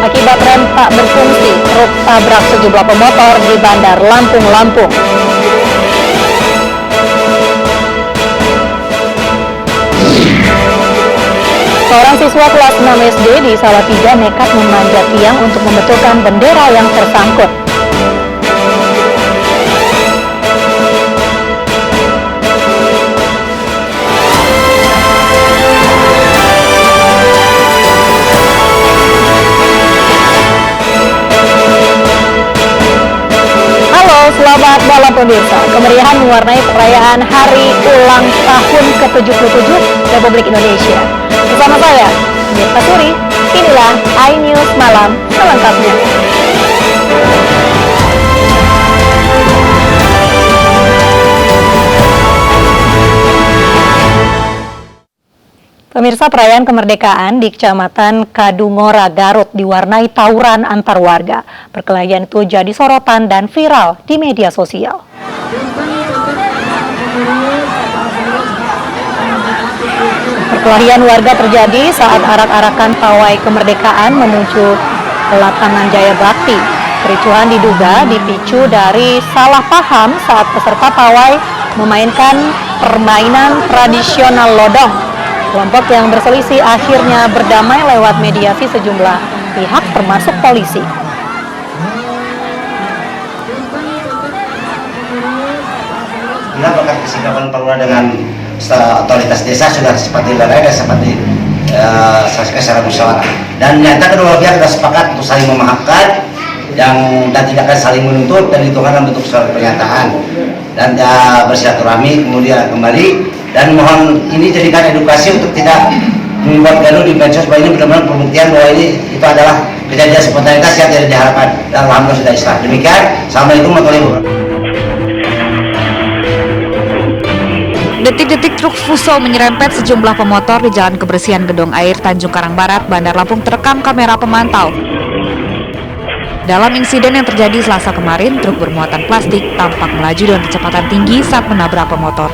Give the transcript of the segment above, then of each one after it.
Akibat rem tak berfungsi, truk tabrak sejumlah pemotor di Bandar Lampung, Lampung. Seorang siswa kelas 6 SD di Salatiga nekat memanjat tiang untuk membetulkan bendera yang tersangkut. Selamat malam pemirsa, kemeriahan mewarnai perayaan Hari Ulang Tahun ke-77 Republik Indonesia. Bersama saya, Mirta Suri, inilah iNews Malam selengkapnya. Pemirsa, perayaan kemerdekaan di Kecamatan Kadungora, Garut diwarnai tawuran antar warga. Perkelahian itu jadi sorotan dan viral di media sosial. Perkelahian warga terjadi saat arak-arakan pawai kemerdekaan menuju lapangan Jaya Bakti. Kericuhan diduga dipicu dari salah paham saat peserta pawai memainkan permainan tradisional lodong. Kelompok yang berselisih akhirnya berdamai lewat mediasi sejumlah pihak termasuk polisi. Apakah kesikapan Perlura dengan otoritas desa sudah seperti dan seperti secara musyawarah, dan nyata kedua pihak sudah sepakat untuk saling memaafkan dan tidak akan saling menuntut, dan itu dalam bentuk surat pernyataan dan bersilaturahmi kemudian kembali. Dan mohon ini jadikan edukasi untuk tidak membuat gaduh di medsos, bahwa ini benar-benar pembuktian bahwa ini itu adalah kejadian spontanitas yang tidak diharapkan, dan alhamdulillah sudah islah. Demikian, assalamualaikum warahmatullahi wabarakatuh. Detik-detik truk Fuso menyerempet sejumlah pemotor di Jalan Kebersihan Gedong Air, Tanjung Karang Barat, Bandar Lampung terekam kamera pemantau. Dalam insiden yang terjadi Selasa kemarin, truk bermuatan plastik tampak melaju dengan kecepatan tinggi saat menabrak pemotor.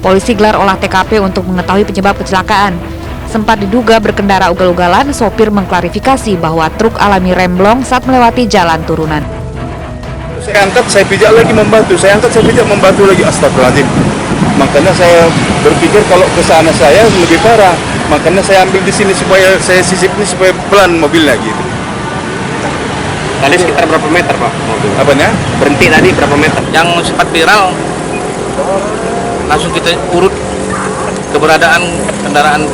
Polisi gelar olah TKP untuk mengetahui penyebab kecelakaan. Sempat diduga berkendara ugal-ugalan, sopir mengklarifikasi bahwa truk alami remblong saat melewati jalan turunan. Saya angkat, saya pijak lagi membantu. Saya angkat, saya pijak membantu lagi. Astagfirullahaladzim. Makanya saya berpikir kalau ke sana saya lebih parah. Makanya saya ambil di sini supaya saya sisip ini supaya pelan mobilnya gitu. Tadi sekitar berapa meter Pak mobil? Apanya? Berhenti tadi berapa meter? Yang sempat viral, langsung kita urut keberadaan kendaraan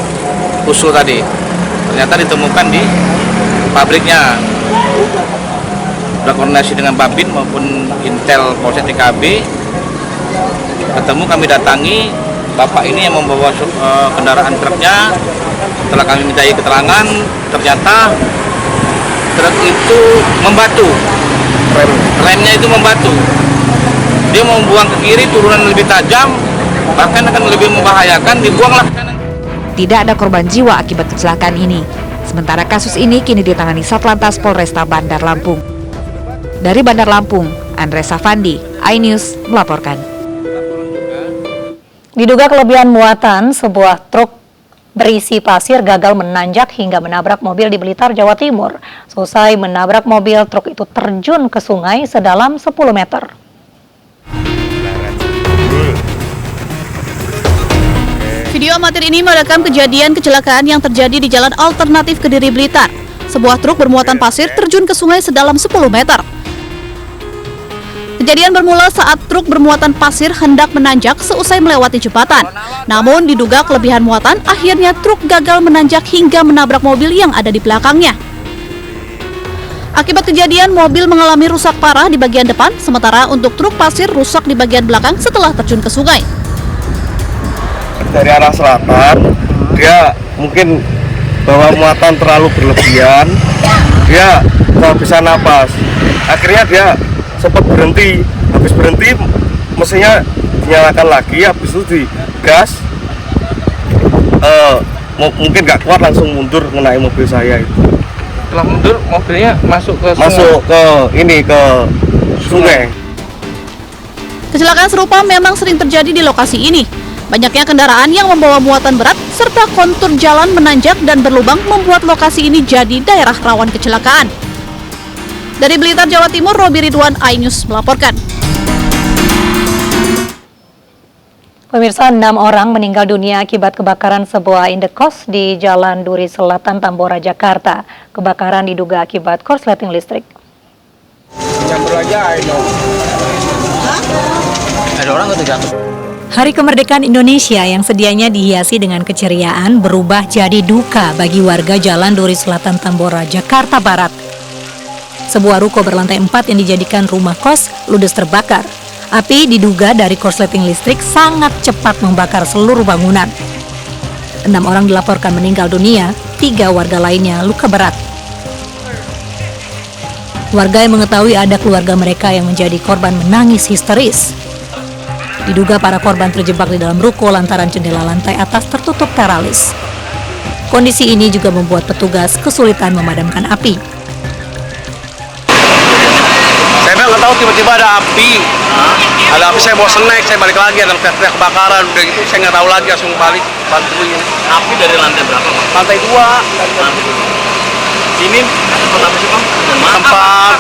Fuso tadi. Ternyata ditemukan di pabriknya. Berkoordinasi dengan Babin maupun Intel Polsek TKB, ketemu, kami datangi bapak ini yang membawa kendaraan truknya. Setelah kami mintai keterangan, ternyata truk itu membatu, remnya itu membatu. Dia mau buang ke kiri, turunan lebih tajam, bahkan akan lebih membahayakan, dibuanglah ke kanan. Tidak ada korban jiwa akibat kecelakaan ini. Sementara kasus ini kini ditangani Satlantas Polresta Bandar Lampung. Dari Bandar Lampung, Andre Safandi, iNews melaporkan. Diduga kelebihan muatan, sebuah truk berisi pasir gagal menanjak hingga menabrak mobil di Blitar, Jawa Timur. Selesai menabrak mobil, truk itu terjun ke sungai sedalam 10 meter. Video amatir ini merekam kejadian kecelakaan yang terjadi di Jalan Alternatif Kediri, Blitar. Sebuah truk bermuatan pasir terjun ke sungai sedalam 10 meter. Kejadian bermula saat truk bermuatan pasir hendak menanjak seusai melewati jembatan. Namun diduga kelebihan muatan, akhirnya truk gagal menanjak hingga menabrak mobil yang ada di belakangnya. Akibat kejadian, mobil mengalami rusak parah di bagian depan, sementara untuk truk pasir rusak di bagian belakang setelah terjun ke sungai. Dari arah selatan, dia mungkin bawa muatan terlalu berlebihan, dia kehabisan napas. Akhirnya dia sempat berhenti, habis berhenti mesinnya dinyalakan lagi, habis itu digas, mungkin nggak kuat langsung mundur mengenai mobil saya itu. Setelah mundur, mobilnya masuk ke sungai. Kecelakaan serupa memang sering terjadi di lokasi ini. Banyaknya kendaraan yang membawa muatan berat serta kontur jalan menanjak dan berlubang membuat lokasi ini jadi daerah rawan kecelakaan. Dari Blitar, Jawa Timur, Robi Ridwan, iNews melaporkan. Pemirsa, 6 orang meninggal dunia akibat kebakaran sebuah indekos di Jalan Duri Selatan, Tambora, Jakarta. Kebakaran diduga akibat korsleting listrik. Ada orang nggak jatuh? Hari kemerdekaan Indonesia yang sedianya dihiasi dengan keceriaan berubah jadi duka bagi warga Jalan Duri Selatan, Tambora, Jakarta Barat. Sebuah ruko berlantai 4 yang dijadikan rumah kos ludes terbakar. Api diduga dari korsleting listrik sangat cepat membakar seluruh bangunan. 6 orang dilaporkan meninggal dunia, 3 warga lainnya luka berat. Warga yang mengetahui ada keluarga mereka yang menjadi korban menangis histeris. Diduga para korban terjebak di dalam ruko lantaran jendela lantai atas tertutup teralis. Kondisi ini juga membuat petugas kesulitan memadamkan api. Saya nggak tahu tiba-tiba ada api. Ada api, saya bawa snack, saya balik lagi, ada teriak kebakaran, udah gitu saya nggak tahu lagi, langsung balik bantuin. Api dari lantai berapa, Pak? Lantai 2. Ini Tempat apa sih, Bang? tempat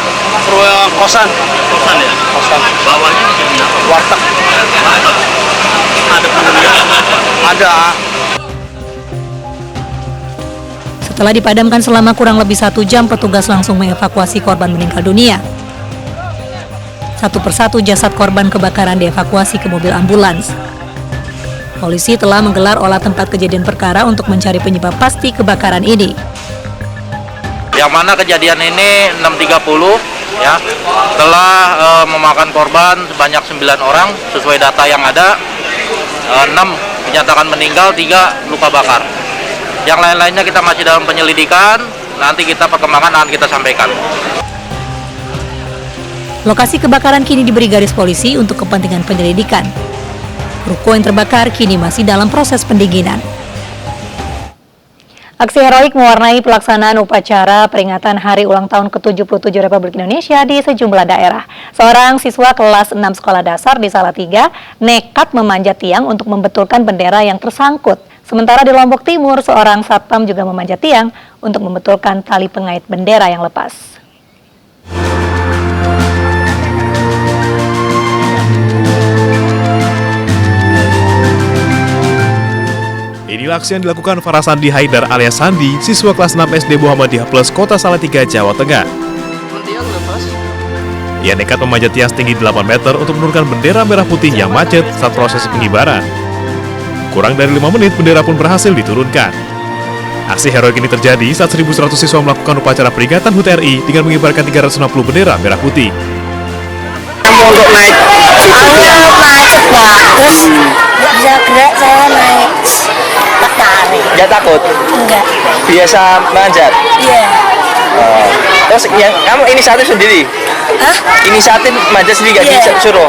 kosan. Kosan ya? Kosan. Bawahnya jadi apa? Warteg. Ada penghuninya? Ada. Setelah dipadamkan selama kurang lebih 1 jam, petugas langsung mengevakuasi korban meninggal dunia. Satu persatu jasad korban kebakaran dievakuasi ke mobil ambulans. Polisi telah menggelar olah tempat kejadian perkara untuk mencari penyebab pasti kebakaran ini. Yang mana kejadian ini 6.30 ya, telah memakan korban sebanyak 9 orang sesuai data yang ada. 6 dinyatakan meninggal, 3 luka bakar. Yang lain-lainnya kita masih dalam penyelidikan, nanti kita perkembangan akan kita sampaikan. Lokasi kebakaran kini diberi garis polisi untuk kepentingan penyelidikan. Ruko yang terbakar kini masih dalam proses pendinginan. Aksi heroik mewarnai pelaksanaan upacara peringatan Hari Ulang Tahun ke-77 Republik Indonesia di sejumlah daerah. Seorang siswa kelas 6 sekolah dasar di Salatiga nekat memanjat tiang untuk membetulkan bendera yang tersangkut. Sementara di Lombok Timur, seorang satpam juga memanjat tiang untuk membetulkan tali pengait bendera yang lepas. Inilah aksi yang dilakukan Farah Sandi Haidar alias Sandi, siswa kelas 6 SD Muhammadiyah Plus Kota Salatiga, Jawa Tengah. Ia nekat memanjat tiang setinggi 8 meter untuk menurunkan bendera merah putih yang macet saat proses pengibaran. Kurang dari 5 menit, bendera pun berhasil diturunkan. Aksi heroik ini terjadi saat 1.100 siswa melakukan upacara peringatan HUT RI dengan mengibarkan 360 bendera merah putih. Untuk naik macet terus nggak bisa gerak, saya naik tertarik. Nggak takut? Enggak. Biasa manjat? Iya. Terus ya, kamu inisiatif sendiri? Hah? Inisiatif manjat sendiri nggak disuruh?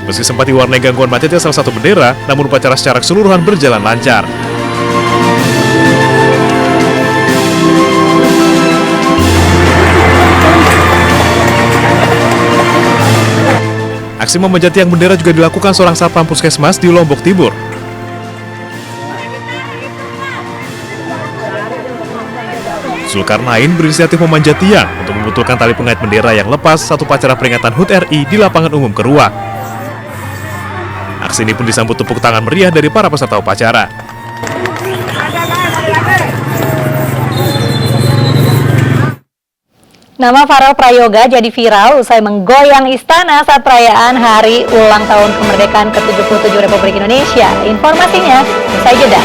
Meski sempat diwarnai gangguan macetnya salah satu bendera, namun upacara secara keseluruhan berjalan lancar. Aksi memanjat tiang bendera juga dilakukan seorang satpam puskesmas di Lombok Timur. Zulkarnain berinisiatif memanjat tiang untuk membetulkan tali pengait bendera yang lepas saat upacara peringatan HUT RI di lapangan umum Keruak. Aksi ini pun disambut tepuk tangan meriah dari para peserta upacara. Nama Farel Prayoga jadi viral usai menggoyang istana saat perayaan Hari Ulang Tahun Kemerdekaan ke-77 Republik Indonesia. Informasinya usai jeda.